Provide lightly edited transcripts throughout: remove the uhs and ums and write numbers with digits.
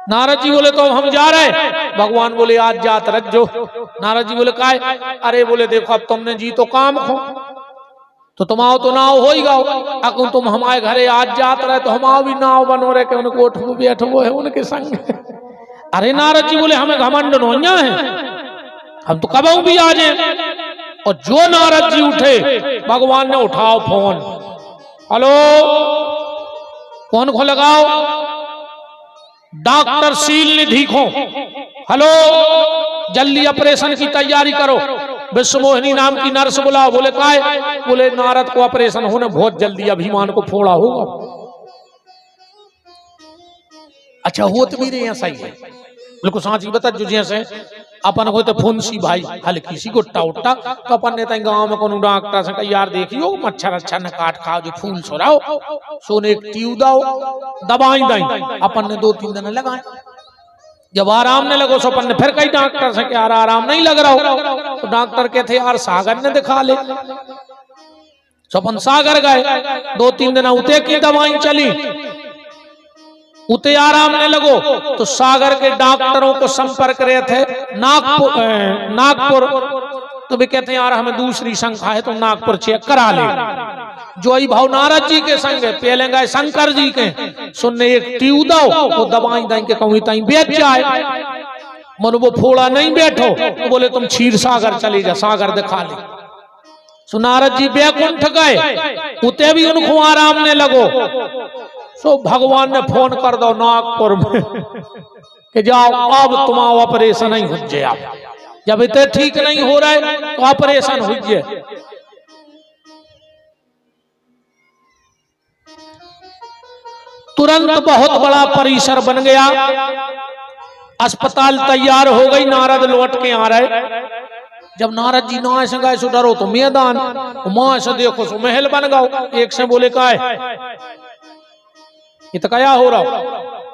नारद जी बोले तो हम जा रहे। भगवान बोले आज जात रख जो। नारद जी बोले काय? अरे बोले देखो अब तुमने जी तो काम खो तो तुम आओ तो नाव हो ही गाओ। अगर तुम हमारे घरे आज जात रहे तो हम आओ भी नाव बनो रहे के उनको उठबो बैठबो है उनके संग। अरे नारद जी बोले हमें घमंड नोइया है, हम तो कब भी आ जाए। और जो नारद जी उठे भगवान ने उठाओ फोन, हेलो फोन को लगाओ डॉक्टर शील निधि को, हेलो जल्दी ऑपरेशन की तैयारी करो, विश्वमोहिनी नाम की नर्स बुलाओ। बोले काय? बोले नारद को ऑपरेशन होने बहुत जल्दी, अभिमान को फोड़ा होगा। अच्छा होत भी रहे ऐसा ही है बिल्कुल सांची बता जो जैसे अपन हो तो फुंसी भाई हल्की सी गुट्टा उट्टा तो अपन ने गांव में कोनो डॉक्टर से यार देखियो मच्छर अच्छा न काट खाओ जो फूल छोड़ाओ सोने एक ट्यूब दाओ दवाई दाई। अपन ने 2-3 दिन लगाए, जब आराम ने लगो सो अपन ने फिर कई डॉक्टर से यार आराम नहीं लग रहा हो तो डॉक्टर कहते यार सागर ने दिखा ले। सो अपन सागर गए, 2-3 दिन उते की दवाई चली, उते आराम ने लगो तो सागर के डॉक्टरों को संपर्क रहे थे नागपुर तो भी कहते हैं यार हमें दूसरी शंका है तो नागपुर चेक करा ले। जो ही भाव नारद जी के संग पहले गए शंकर जी के सुनने एक ट्यूब दो वो दवाई देंगे कहूँ ताई बेच जाए। मन वो फोड़ा नहीं बैठो तो बोले तुम क्षीर सागर चले जा, सागर दिखा ले। सो नारद जी बैकुंठ गए, उते भी उनको आराम ने लगो। सो भगवान ने फोन कर दो नागपुर में कि जाओ अब तुम्हारा ऑपरेशन ही हो जाए, जब इतने ठीक नहीं हो रहा है तो ऑपरेशन हो जाए। तुरंत बहुत बड़ा परिसर बन गया, अस्पताल तैयार हो गई, नारद लौट के आ रहे। जब नारद जी ना से गए सो डरो तो मैदान, मां से देखो सो महल बन गओ। एक से बोले का ये तो क्या हो रहा?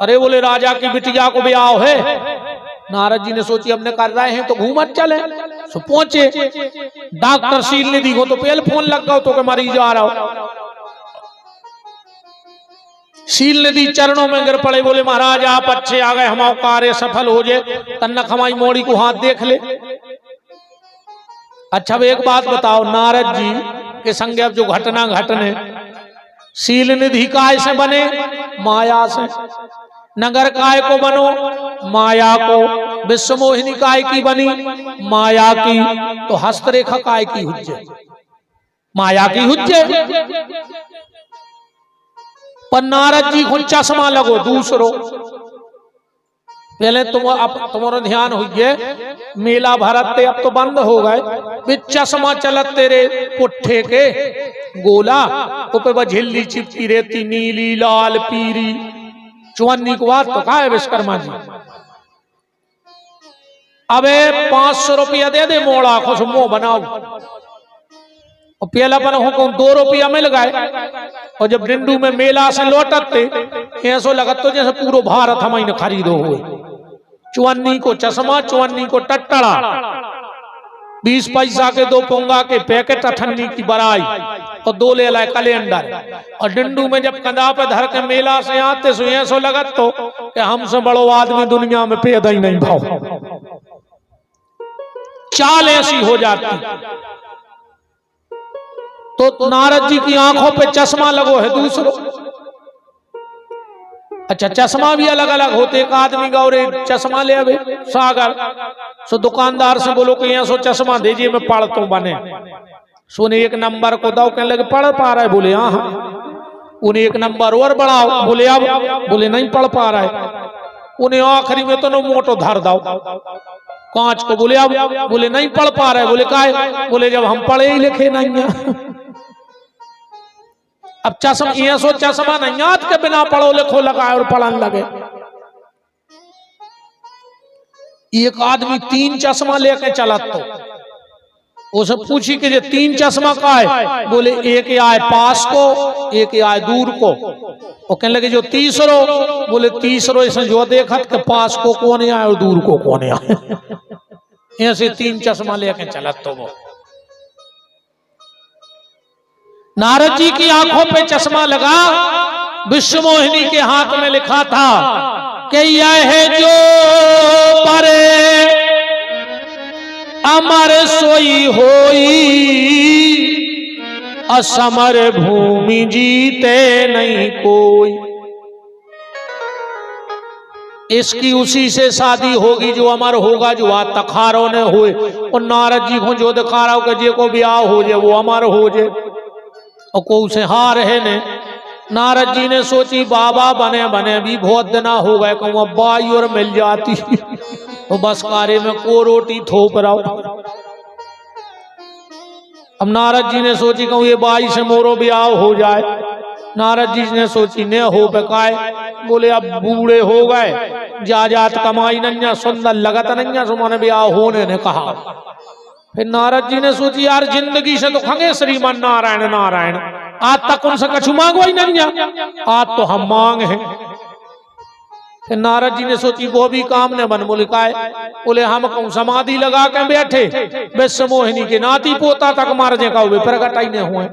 अरे बोले राजा की बिटिया को ब्याह है। नारद जी ने सोची हमने कर रहे हैं तो घूमत चले। सो पहुंचे डॉक्टर शील निधि को तो पहले फोन लग गया तो मरीज आ रहा हो। शील निधि चरणों में गिर पड़े, बोले महाराज आप अच्छे आ गए, हमारा कार्य सफल हो जाए, तन्नक हमारी मोड़ी को हाथ देख ले। अच्छा एक बात बताओ, नारद जी के संग अब जो घटना घटने शील निधि काय से बने? माया से। नगर काय को बनो? माया को। विश्वमोहिनी काय की बनी? माया की। तो हस्तरेखा काय की हुज्जे? माया की हुज्जे। पर नारद जी को चश्मा लगो दूसरो। पहले तुम्हारा ध्यान हुई मेला भरते अब तो बंद हो गए, चश्मा चलत तेरे पुट्ठे के गोला ऊपर झिल्ली चिपकी रहती नीली लाल पीरी चुवन्नी को बात तो कहा है विश्वकर्मा जी। अबे 500 रुपया दे दे मोड़ा खुश मुंह बनाओ। और पहला पर को 2 रुपया मिल गए। और जब डिंडू में मेला से लौटते ऐसो लगत तो जैसे पूरा भारत हमें खरीदो हुए। चुवन्नी को चश्मा, चुवन्नी को टट्टड़ा, 20 पैसा के 2 पोंगा के पैकेट, अठन्नी की बराई और 2 ले लाए कैलेंडर। और डिंडू में जब कंधा पे धर के मेला से आते सो ऐसो लगत तो कि हमसे बड़ो आदमी दुनिया में पैदा ही नहीं भाव। चाल ऐसी हो जाती। तो नारद जी की आंखों पे चश्मा लगो है दूसरो। अच्छा चश्मा भी अलग अलग होते, एक आदमी गौरे चश्मा ले आवे सागर सो दुकानदार से बोलो कि यहाँ सो चश्मा दीजिए मैं पढ़ तो बने। सोने 1 नंबर को दो, कहने लगे पढ़ पा रहा है? बोले हाँ। उन्हें 1 नंबर और बढ़ाओ, बोले अब, बोले नहीं पढ़ पा रहा है। उन्हें आखिरी में तो मोटो धर दो 5 को, बोले अब, बोले नहीं पढ़ पा रहा है। बोले काय? बोले जब हम पढ़े ही लिखे नहीं है। अब चश्मा ये सो चश्मा नहीं याद के बिना पढ़ो लिखो लगाए और पढ़ने लगे। एक आदमी 3 चश्मा लेके चला तो उसे पूछी कि ये 3 चश्मा का है? बोले एक आए पास को, एक आए दूर को। वो कहने लगे जो तीसरो, बोले तीसरो ऐसे जो देखत के पास को कौन आए और दूर को कौन आए। ऐसे 3 चश्मा लेके चला तो वो नारद जी की आंखों पे चश्मा लगा, विश्वमोहिनी के हाथ में लिखा था कि यह जो परे अमर सोई होई, असमर भूमि जीते नहीं कोई। इसकी उसी से शादी होगी जो अमर होगा, जो आज तखारों ने हुए। और नारद जी को जो दिखा रहा हो कि जे को ब्याह हो जाए वो अमर हो जाए, और को उसे हार है ने। नारद जी ने सोची बाबा बने बने भी बहुत दिना हो गए, कहूँ अब बाई और मिल जाती तो बस कार्य में को रोटी थोप रहा हूं। अब नारद जी ने सोची कहूँ ये बाई से मोरो ब्याह हो जाए। नारद जी ने सोची ने हो बेकाय, बोले अब बूढ़े हो गए, जात कमाई नन्या सुंदर लगत नन्या, सुमन ब्याह होने ने कहा। फिर नारद जी ने सोची यार जिंदगी से तो खंगे श्रीमान नारायण नारायण, आज तक उनसे कछु मांगो ही नन्या, आज तो हम मांग हैं। फिर नारद जी ने सोची वो भी काम ने बन। बोले हम कहूँ समाधि लगा के बैठे, विश्व मोहिनी के नाती पोता तक मार जे का प्रगट ही नहीं हुए,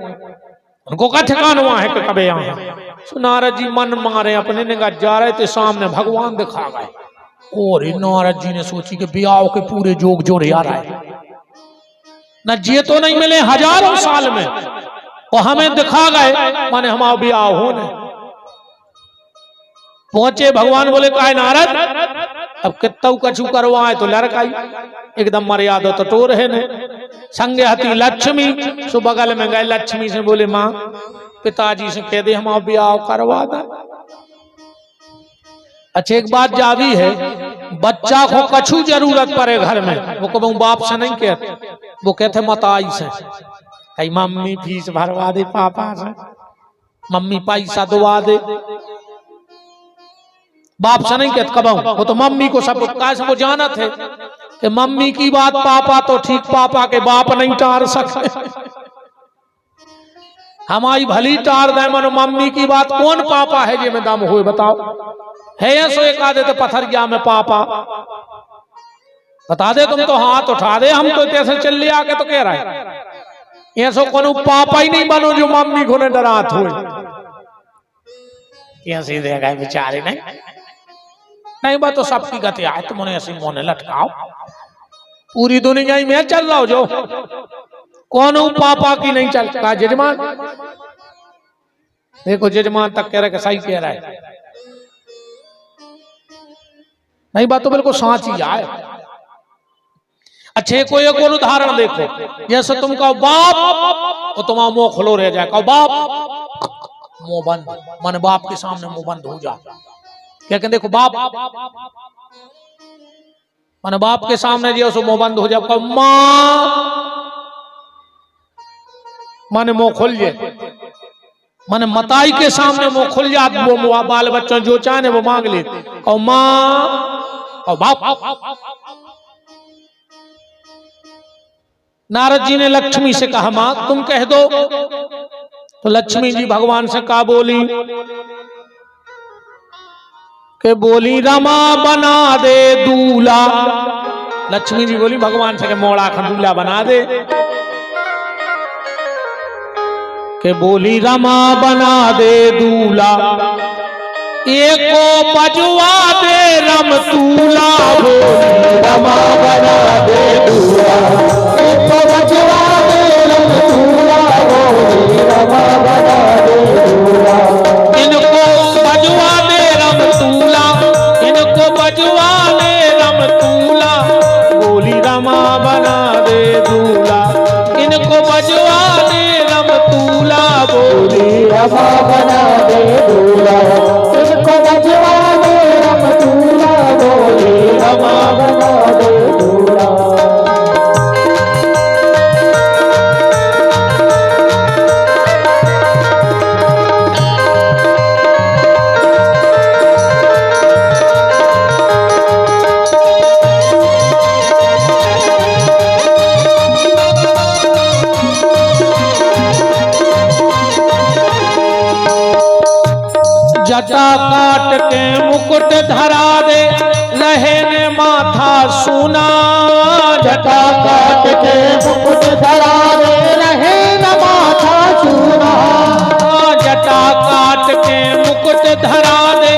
उनको का ठिकाना हुआ है कि कभी यहाँ। सो नारद जी मन मारे अपने निगाह जा रहे थे, सामने भगवान दिखा गए। और नारद जी ने सोची कि ब्याह के पूरे जोग जोड़े आ रहा है, न जे तो नहीं मिले हजारों साल में, वो हमें दिखा गए, माने हमारा ब्याह होने पहुंचे। भगवान बोले का नारद अब कितना कछु करवाए तो लड़काई एकदम मर्यादा तो टोर है ने। संगे हती लक्ष्मी, सो बगल में गए लक्ष्मी से बोले माँ पिताजी से कह दे हम ब्याह करवा दे। अच्छा एक बात जावी है, बच्चा को कछु जरूरत पड़े घर में, वो कहूँ बाप से नहीं कहते, वो कहते मताई से, कहीं मम्मी फीस भरवा दे, पापा से मम्मी पैसा दुआ दे। बाप से नहीं कहते कबाऊ, वो तो मम्मी को सब कैसे वो जाना थे कि मम्मी की बात पापा तो ठीक, पापा के बाप नहीं टार सकते। हमारी भली टार दे मनो मम्मी की बात, कौन पापा है जे में दम हुए बताओ। है सो एक आधे तो पत्थर गया में पापा बता दे, तुम तो हाथ उठा दे, हम तो कैसे चल लिया आके तो कह रहा है ये सो कोनो पापा ही नहीं बनो जो मम्मी को ने डरात हुए। ये सीधे गए बेचारे नहीं बात तो सबकी गति आए, तुम उन्हें ऐसी मोने लटकाओ, पूरी दुनिया ही में चल रहा हो जो कौन पापा की नहीं चल रहा। जजमान देखो, जजमान तक कह रहा है सही कह रहा है, नहीं बात तो बिल्कुल साच ही आए। अच्छे को एक और उदाहरण देखो, जैसे तुम कहो बाप तो तुम्हारा मुंह खुलो रह जाए, कहो बाप मुंह बंद, मन बाप के सामने मुंह बंद हो जाए। क्या कहते देखो बाप, मन बाप के सामने जो मुंह बंद हो जाए, कहो मां माने मुंह खुल जाए, माने मताई के सामने मुंह खुल जाए, वो बाल बच्चों जो चाहे वो मांग ले, कहो मां और बाप। नारद जी ने लक्ष्मी से कहा मां तुम कह दो, तो लक्ष्मी जी भगवान से कहा बोली के बोली रमा बना दे दूल्हा। लक्ष्मी जी बोली भगवान से के मोड़ा का दूल्हा बना दे, के बोली रमा बना दे दूल्हा, एको बजवा दे रम तूला। बोली रमा बना दे दूल्हा, एको बजवा दे रम तूला। बोली रमा बना दे दूल्हा, इनको बजवा दे रम तूला, इनको बजवा दे रम तूला। बोली रमा बना दे दूल्हा, इनको बजवा दे रम तूला। बोली रमा बना दे दूल्हा, इनको बजवा दे रम तूला। बोली रमा बना दे दूल्हा। जटा काट के मुकुट धरा दे, रहे ने माथा सुना। जटा काट के मुकुट धरा दे, रहे न माथा सुना। जटा काट के मुकुट धरा दे,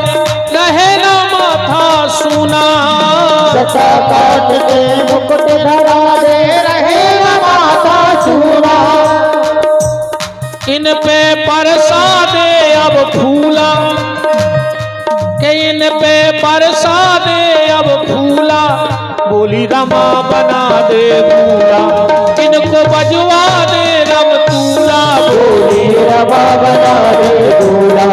रहे न माथा माता काट के मुकुट धरा दे रहे माता चूड़ा। इन पे परसादे अब फूला, के इन पे परसादे अब फूला, बोली रमा बना दे दूल्हा, इनको बजवा दे रम तूला, बोली रमा बना दे दूल्हा,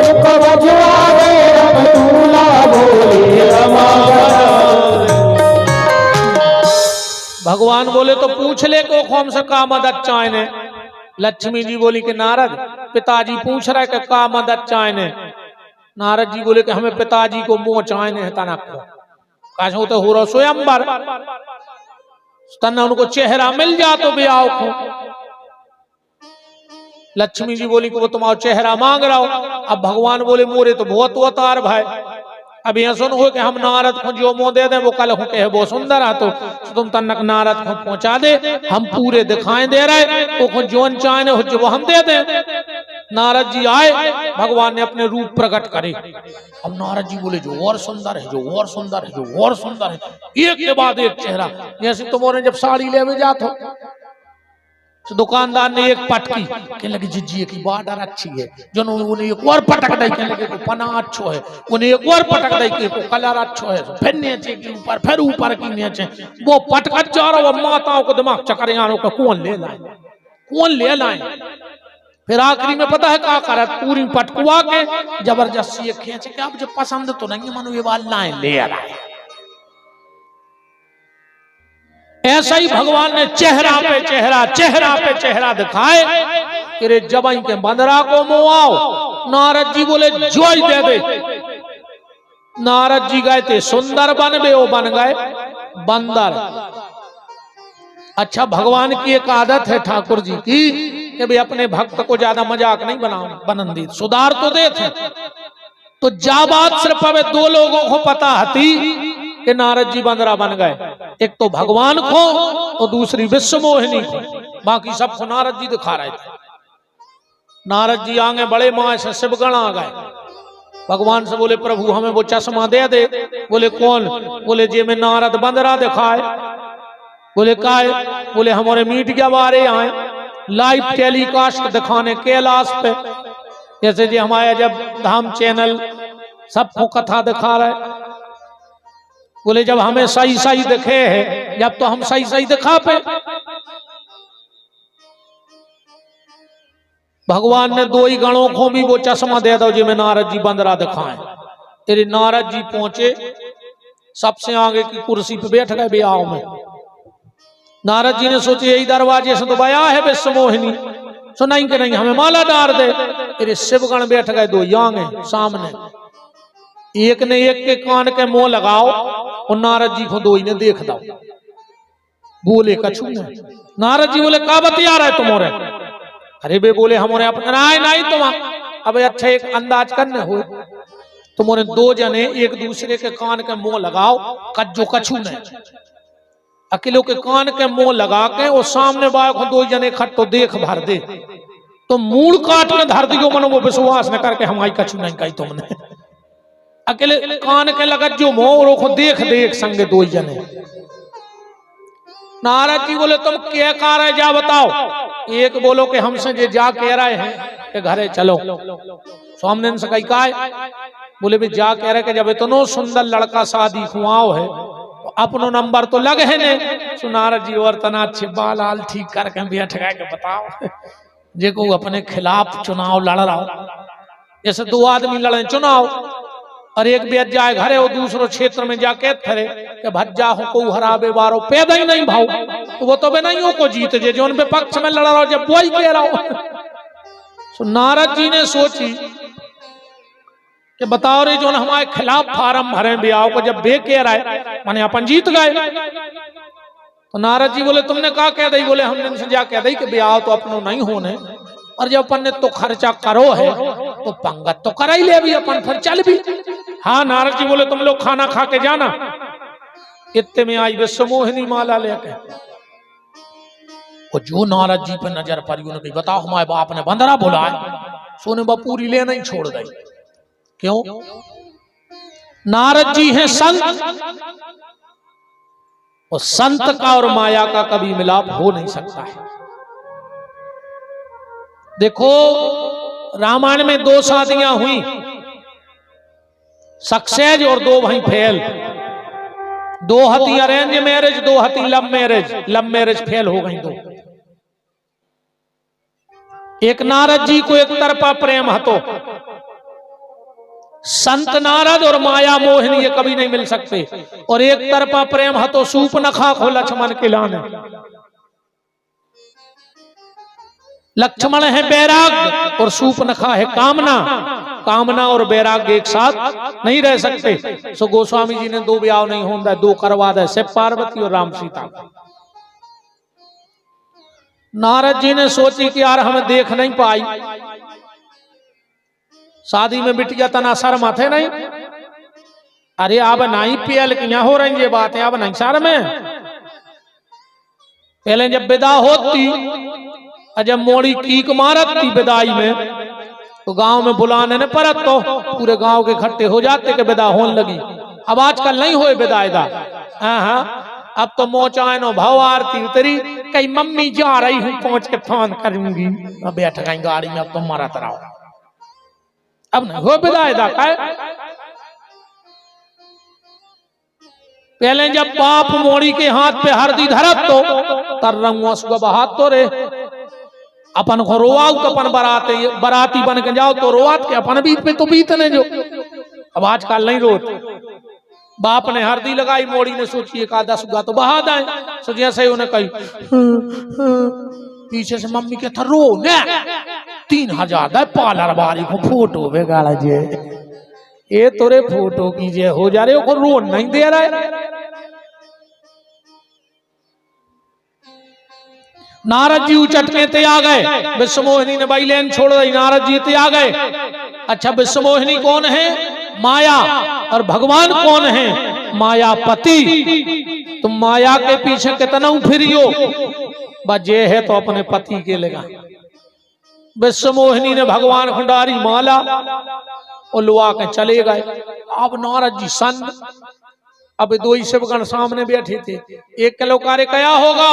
इनको बजवा दे रम तूला, बोली रमा बना दे। भगवान बोले तो पूछ ले को कौन सा का मदद चाहने। लक्ष्मी जी बोली कि नारद पिताजी पूछ रहे कि का मदद चाहने। नारद जी बोले कि हमें पिताजी को मोह चाहने है तनक को, काशो तो हो रहा स्वयंवर, तन उनको चेहरा मिल जा तो भी आओ को। लक्ष्मी जी बोली कि वो तुम्हारा चेहरा मांग रहा हो। अब भगवान बोले मोरे तो बहुत अवतार भाई, अब यह सुन हो कि हम नारद को जो मोह दे दें वो कल हो के बहुत सुंदर आ, तो तुम तनक नारद को पहुंचा दे, हम पूरे दिखाई दे रहे वो जोन चाहे हो जो वो हम दे दें। नारद जी आए, भगवान ने अपने रूप प्रकट करे। अब नारद जी बोले जो और सुंदर है, जो और सुंदर है, जो और सुंदर है, एक के बाद एक चेहरा। जैसे तुमने जब साड़ी ले जाते हो तो दुकानदार ने एक पटकी कहने लगी जिज्जी की बॉर्डर अच्छी है, जो उन्हें एक और पटक दई कहने लगे को पना अच्छो है, उन्हें एक और पटक दई के को कलर अच्छो है, फिर नीचे के ऊपर, फिर ऊपर की नीचे, वो पटक जा रहा है। माताओं को दिमाग चक्कर यारों का कौन ले लाए, कौन ले लाए। फिर आखिरी में पता है क्या करे, पूरी पटकुआ के जबरदस्ती खींच के अब जब पसंद तो नहीं मनु ये बाल लाए ले आए। ऐसा ही भगवान ने चेहरा पे चेहरा, चेहरा पे चेहरा दिखाए कि रे जबाई के बंदरा को मुआओ। नारद जी बोले जोई दे दे। नारद जी गए थे सुंदर बन बे, वो बन गए बंदर। अच्छा भगवान की एक आदत है ठाकुर जी की कि भाई अपने भक्त को ज्यादा मजाक नहीं बनन दी, सुधार तो दे थे। तो जा बात सिर्फ अब दो लोगों को पता थी कि नारद जी बंदरा बन गए, एक तो भगवान को और दूसरी विश्व मोहिनी को, बाकी सबको नारद जी दिखा रहे थे। नारद जी आगे बड़े माए से शिवगण आ गए, भगवान से बोले प्रभु हमें वो चश्मा दे दे। बोले कौन? बोले जे में नारद बंदरा दिखाए। बोले काय? बोले हमारे मीडिया वाले आए लाइव टेलीकास्ट दिखाने कैलाश पे, जैसे जी हमारे जब धाम चैनल सबको कथा दिखा रहे। बोले जब हमें सही सही दिखे है, जब तो हम सही सही दिखा पे। भगवान ने दो ही गणों को भी वो चश्मा दे दो जिसमें नारद जी बंदरा दिखाएं। तेरे नारद जी पहुंचे सबसे आगे की कुर्सी पे बैठ गए ब्याह में। नारद जी ने सोचे यही दरवाजे से तो बया है विश्व मोहिनी, सो नहीं कि नहीं हमें माला डाल दे। तेरे शिवगण बैठ गए दो आगे सामने, एक ने एक के कान के मुंह लगाओ और नारद जी को दो ही ने देख दो। बोले कछु नहीं। नारद जी बोले का बतिया रहे तुम्हारे? अरे बे बोले हमारे अपने नहीं नहीं तुम अब अच्छा एक अंदाज करने हो, तुम्हारे दो जने एक दूसरे के कान के मुंह लगाओ, कज्जो कछु नहीं। अकेले के कान के मुंह लगा के और सामने बाय को दो जने खट तो देख भर दे, तो मूल काट में धर दियो मनो वो विश्वास न करके हमारी कछु नहीं कही तुमने। अकेले कान के लगत जो मोर को देख देख संगे दो जने। नारद जी बोले तुम क्या कह रहे जा बताओ। एक बोलो कि हमसे जे जा कह रहे हैं कि घरे चलो। स्वामी से कही का बोले भी जा कह रहे कि जब इतनो सुंदर लड़का शादी खुआओ है तो अपनो नंबर तो लगे है ने। सो नारद जी और तना अच्छे बाल आल ठीक करके बैठ गए के बताओ जे को अपने खिलाफ चुनाव लड़ रहा हो, जैसे दो आदमी लड़े चुनाव और एक बेच जाए घरे और दूसरो क्षेत्र में जाके थरे कि भज्जा हो को हराबे बारो पैदा ही नहीं भाव, तो वो तो बे नहीं हो को जीत जे जो उन पे पक्ष में लड़ा रहा जब वही कह रहा हो। सो नारद जी ने सोची कि बताओ रे जो हमारे खिलाफ फार्म भरे ब्याह को जब बे कह रहा है माने अपन जीत गए। तो नारद जी बोले तुमने कहा कह दी? बोले हमने इनसे जा कह दी कि ब्याह तो अपनो नहीं होने, और जब अपन ने तो खर्चा करो है तो पंगत तो कर ही ले भी अपन, फिर चल भी। हाँ नारद जी बोले तुम लोग खाना खा के जाना। इतने में आई विश्व मोहिनी माला लेके, और जो नारद जी पे नजर पड़ी उन्होंने कही बताओ हमारे बाप ने बंदरा बुलाए। सोने बपूरी ले नहीं छोड़ गई। क्यों? नारद जी हैं संत, और संत का और माया का कभी मिलाप हो नहीं सकता है। देखो रामायण में 2 शादियां हुई, सक्सेस और 2 भाई फेल। 2 हती अरेंज मैरिज, 2 हती love marriage. Love marriage fail हो गई 2। एक नारद जी को एक तरफा प्रेम हतो। संत नारद और माया मोहिनी ये कभी नहीं मिल सकते। और एक तरफा प्रेम हतो सूपनखा को लक्ष्मण के लाने। लक्ष्मण है बैराग और सूपनखा है कामना। कामना और बैराग्य एक साथ नहीं रह सकते। सो गोस्वामी जी ने 2 ब्याह नहीं होता, 2 करवा दे, शिव पार्वती और राम सीता। नारद जी ने सोची कि यार हमें देख नहीं पाई, शादी में बिटिया तना शर्म थे नहीं। अरे अब नहीं पियल किया हो रही ये बात है, अब नहीं शर्म है। पहले जब विदा होती, जब मोड़ी कीक मारत थी विदाई में, तो गांव में बुलाने ने परत तो पूरे गांव के इकट्ठे हो जाते कि विदा होने लगी। अब आजकल नहीं होए विदायदा। हाँ, अब तो मोचायनो भाव आरती उतरी, कई मम्मी जा रही हूं, पहुंच के फोन करूंगी, बैठ गई गाड़ी में, अब तो मरत रहो। अब नहीं हो विदायदा का। पहले जब बाप मोड़ी के हाथ पे हरदी धरत तो तर रंगुआ सुबह बहात तो रे अपन को रोआऊ तो अपन बराती बन के जाओ तो रोआत के अपन बीत पे तो बीतने जो। अब आजकल नहीं रोत। बाप ने हरदी लगाई, मोड़ी ने सोची एक आधा सुगा तो बहा दाए। सो जैसे उन्हें कही पीछे से मम्मी के था रो ने 3000 दा पार्लर वाली को फोटो बेगाड़ा जे, ये तोरे फोटो की जे हो जा रहे हो, रो नहीं दे रहा है। नारद जी उचटने ते आ गए। विश्वमोहिनी ने बाई लेन छोड़ दी, नारद जी ते आ गए। अच्छा विश्वमोहिनी कौन है? माया। और भगवान कौन है? मायापति। तुम माया के पीछे कितना फिरियो, बजे है तो अपने पति के लेगा। विश्वमोहिनी ने भगवान खंडारी माला और लुआ के चले गए। अब नारद जी सन, अब 2 ही शिवगण सामने बैठे थे। एक के लोग कार्य क्या होगा,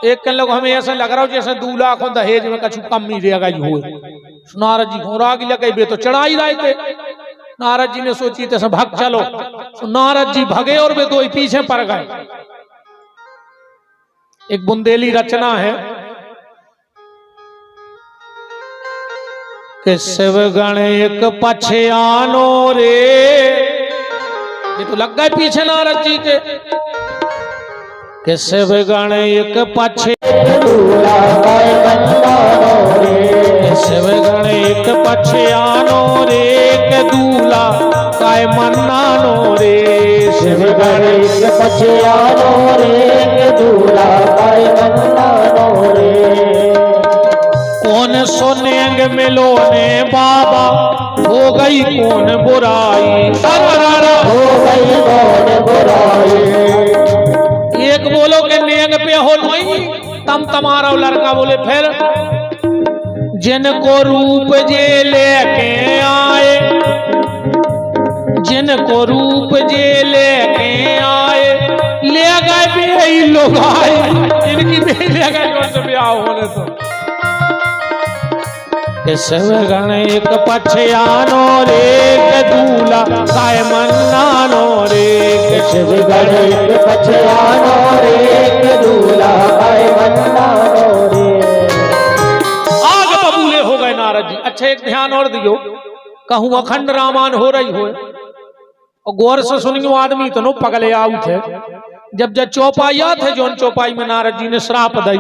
एक के लोग हमें ऐसा लग रहा हो जैसे 2 लाख हो दहेज में कछु कम ही रह गई हुए। नारद जी घोड़ा की लगे बे तो चढ़ाई रहे थे। नारद जी ने सोची थे भग चलो, तो नारद जी भगे और वे 2 ही पीछे पड़ गए। एक बुंदेली रचना है कि शिवगण एक पछे आनो रे, ये तो लग गए पीछे नारद जी के, कि शिवगण एक पछे शिवगण एक पछे आनो रे, के दूला काय मन्नानो रे। शिवगण एक पछे आनो रे, के दूला काय मन्नानो रे। कौन सोनेंग मिलो ने बाबा, हो गई कौन बुराई, हो गई कौन बुराई। एक बोलो के नेंग पे हो नहीं, तम तमारा लड़का बोले फिर जिनको रूप जे लेके आए, जिनको रूप जे लेके आए, ले गए भी लोग आए, इनकी भी ले गए जो ब्याह होने तो। शिवगण एक पछे आनो रे, के दूला काय मन्नानो रे। शिवगण एक पछे आनो रे, के दूला काय मन्नानो रे। आग बबूले हो गए नारद जी। अच्छा एक ध्यान और दियो, कहूं अखंड रामायण हो रही हो और गौर से सुनियो, आदमी तो नो पगले आउ थे। जब चौपाइया थे, जो चौपाई में नारद जी ने श्राप दी,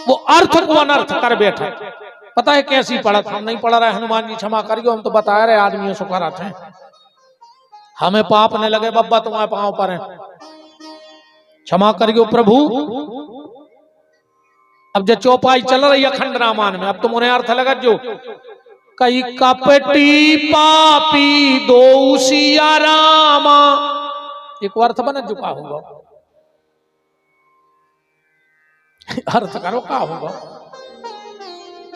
वो अर्थ को अनर्थ कर बैठे। पता है कैसी पढ़ा था? हम नहीं पढ़ा रहे, हनुमान जी क्षमा करियो, हम तो बता रहे आदमियों से करा थे। हमें पाप ने लगे बब्बा तुम्हारे पांव पर है, क्षमा करियो प्रभु। अब जो चौपाई चल रही है अखंड रामायण में, अब तुम उन्हें अर्थ लगा जो कई कपटी पापी दो सिया रामा, एक अर्थ बना जो का होगा, अर्थ करो का होगा।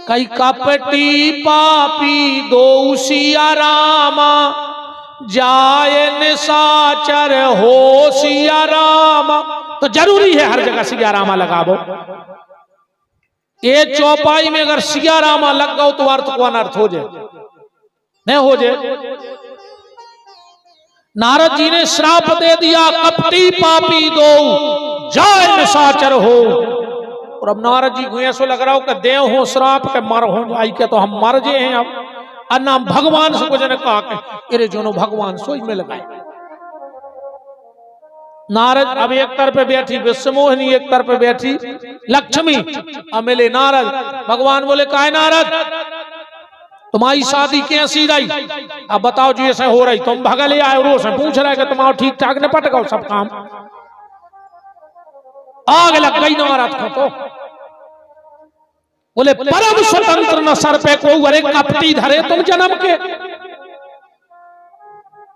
कई कपटी पापी दो सिया रामा, जाए निशाचर हो सिया राम। तो जरूरी है हर जगह सिया रामा लगावो। ये चौपाई में अगर सिया रामा लग गओ तो अर्थ को अनर्थ हो जाए, नहीं हो जाए। नारद जी ने श्राप दे दिया, कपटी पापी दो जाए निशाचर हो। और अब नारद जी को ऐसा लग रहा हो कि देव हो श्राप के मर हो जाए के, तो हम मर जे हैं अब। अन्ना भगवान से कुछ ने कहा कि अरे जोनो भगवान सोई में लगाए। नारद अब एक तरफ पे बैठी विश्वमोहिनी, एक तरफ पे बैठी लक्ष्मी। अब मिले नारद, भगवान बोले काय नारद तुम्हारी शादी कैसी रही? अब बताओ जी ऐसे हो रही, तुम भगले आए रोज से पूछ रहे कि तुम्हारा ठीक ठाक निपट गओ सब काम। आग लग गई नारद को। तो बोले परम स्वतंत्र न सर पे को अरे कपटी धरे तुम जन्म के।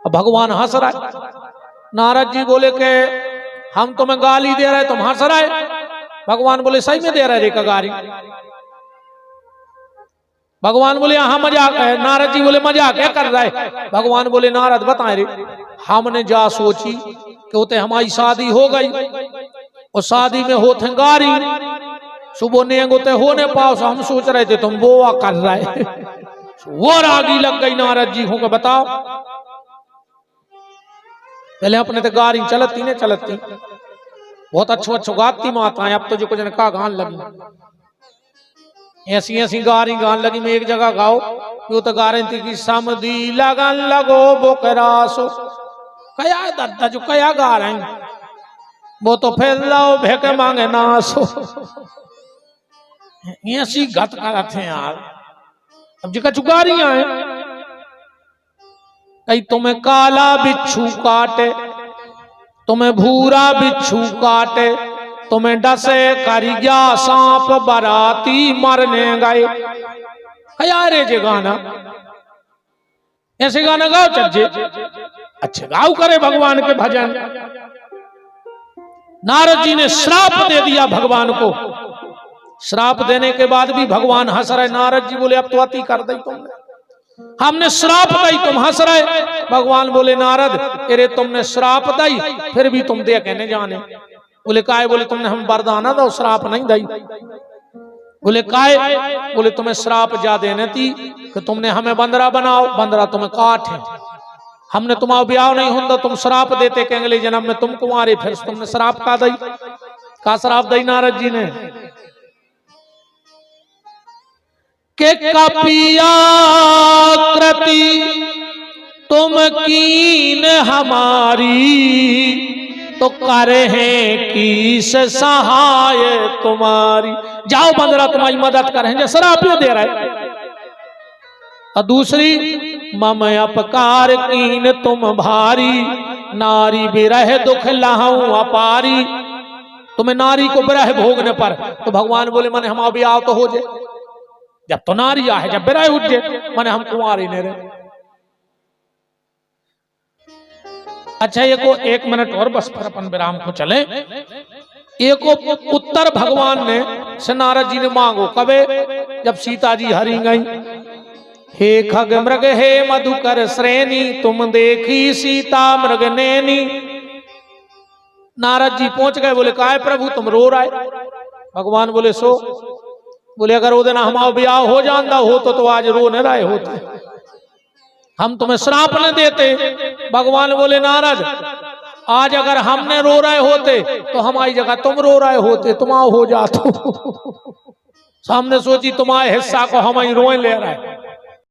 अब भगवान हंस रहा। नारद जी बोले कि हम तुम्हें गाली दे रहे तुम हंस रहे। भगवान बोले सही में दे रहे रे का गाली? भगवान बोले हाँ मजाक है। नारद जी बोले मजाक क्या कर रहा है? भगवान बोले नारद बताए रे, हमने जा सोची कि उते हमारी शादी हो गई और शादी में होते गारी सुबह नेंगोते होने पाओ। हम सोच रहे थे तुम बोआ कर रहे वो रागी लग गई नारद जी को। बताओ पहले अपने तो गारी चलती ने चलती बहुत अच्छो अच्छो गाती माताएं। अब तो जो कुछ ने कहा गान लगी ऐसी ऐसी गारी गान लगी। मैं एक जगह गाओ वो तो गा रही थी कि समधी लगन लगो बोकरासो। कया दादा जो कया गा रहे हैं वो तो फिर लाओ भेक मांगे नासो। ऐसी गत करते हैं यार। अब जगह चुगारियां हैं, कई तुम्हें काला बिच्छू काटे, तुम्हें भूरा बिच्छू काटे, तुम्हें डसे करी गया सांप बराती मरने गए। कया रे जे गाना ऐसे गाना गाओ चज्जे अच्छे गाओ करे भगवान के भजन। नारद जी ने श्राप दे दिया भगवान को। श्राप देने के बाद भी भगवान हंस रहे। नारद जी बोले अब तो अति कर दी तुमने, हमने श्राप दी तुम हंस रहे। भगवान बोले नारद अरे तुमने श्राप दी फिर भी तुम दे कहने जाने। बोले काय? बोले तुमने हम वरदाना दो श्राप नहीं दी। बोले काय? बोले तुम्हें श्राप जा देने थी कि तुमने हमें बंदरा बनाओ, बंदरा तुम्हें काट है। हमने तुम्हारा ब्याह नहीं होता तुम श्राप देते कि अगले जन्म में तुम कुंवारे। फिर तुमने श्राप का दी। का श्राप दी नारद जी ने के कपिया कृति तुम कीन हमारी, तो करे हैं किस सहाय तुम्हारी। जाओ बंदरा तुम्हारी मदद करें जो श्राप दे रहे। और दूसरी मम अपकार कीन तुम भारी, नारी बिरह दुख लहू अपारी। तुम्हें नारी को बिरह भोगने पर तो भगवान बोले मैंने हम ब्याह तो हो जाए। जब तो नारी है जब बिरह उठ जाए मैंने हम कुंवारी नहीं रहे। अच्छा एक मिनट और बस फिर अपन विराम को चले। एक उत्तर भगवान ने से नारद जी ने मांगो कबे जब सीता जी हरी गई। हे खग मृग हे मधुकर श्रेणी, तुम देखी सीता मृग नैनी। नारद जी पहुंच गए। बोले काय प्रभु तुम रो रहे? भगवान बोले सो। बोले अगर वो दिन हमारा ब्याह हो जाता हो तो आज रो न रहे होते, हम तुम्हें श्राप न देते। भगवान बोले नारद आज अगर हमने रो रहे होते तो हमारी जगह तुम रो रहे होते, तुम हो जाते। सामने सोची तुम्हारे हिस्सा को हम ही रोए ले रहे।